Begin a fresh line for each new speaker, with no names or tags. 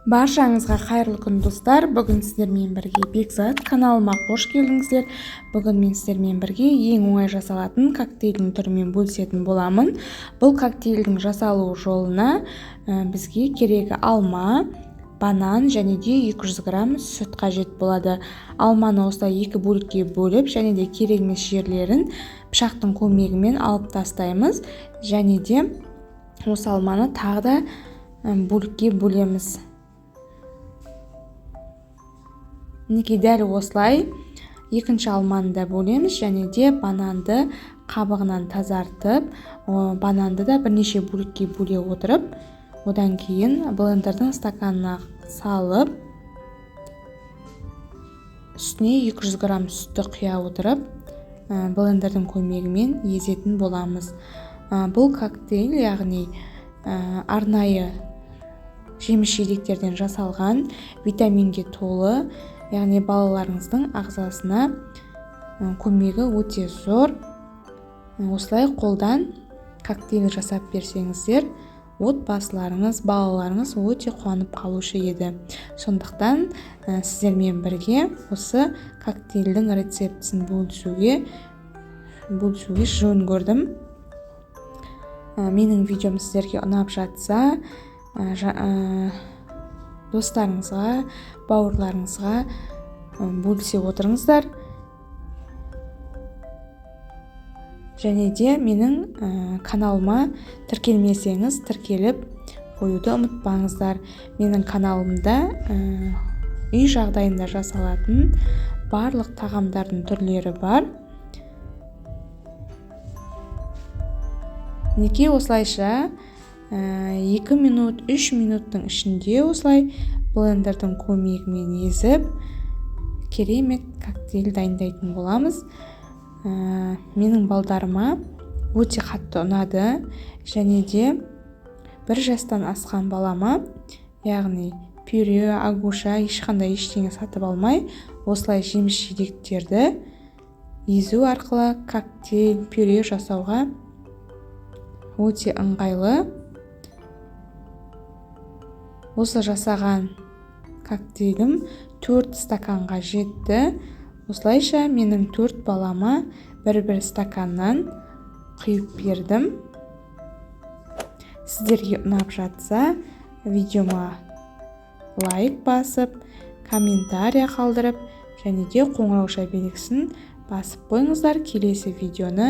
Баршаңызға қайырлы күн достар. Бүгін сіздермен бірге Бекзат каналыма қош келдіңіздер. Бүгін мен сіздермен бірге ең оңай жасалатын коктейльдің түрімен бөлісетін боламын. Бұл коктейльдің жасалу жолына бізге керегі алма, банан және де 200 грамм сүт қажет болады. Алманы осылай екі бөлікке бөліп және де керек емес жерлерін пышақтың көмегімен алып тастаймыз. Және де осы алманы тағы да бөлікке бөлеміз. Мінекей дәл осылай екінші алманы да бөлеміз және де бананды қабығынан тазартып, бананды да бірнеше бөлікке бөле отырып, одан кейін блендердің стаканына салып, үстіне 200 грамм сүтті құя отырып, блендердің көмегімен езетін боламыз. Бұл коктейль, яғни арнайы жеміс-жидектерден жасалған, витаминге толы, яғни балаларыңыздың ағзасына көмегі өте зор. Осылай қолдан коктейль жасап берсеңіздер, отбасыларыңыз, балаларыңыз өте қуанып қалушы еді. Сондықтан сіздермен бірге осы коктейльдің рецептісін бөлісуге жөн көрдім. Менің видеом сіздерге ұнап жатса, достарыңызға, бауырларыңызға бөлісе отырыңыздар. Және де менің каналыма тіркелмесеңіз, тіркеліп қоюды ұмытпаңыздар. Менің каналымда үй жағдайында жасалатын барлық тағамдардың түрлері бар. Мінекей осылайша 2 минут, 3 минуттың ішінде осылай блендердің көмегімен езіп, керемет коктейль дайындайтын боламыз. Менің балдарыма өте қатты ұнады, және де 1 жастан асқан балама, яғни пюре, агуша, ешқандай ештеңе сатып алмай, осылай жеміс-жидектерді езу арқылы коктейль, пюре жасауға өте ыңғайлы. Осы жасаған коктейлім 4 стаканға жетті. Осылайша менің 4 балама бір стаканнан құйып бердім. Сіздерге ұнап жатса, видеома лайк басып, комментария қалдырып, және де қоңырауша белгісін басып қойыңыздар. Келесі видеоны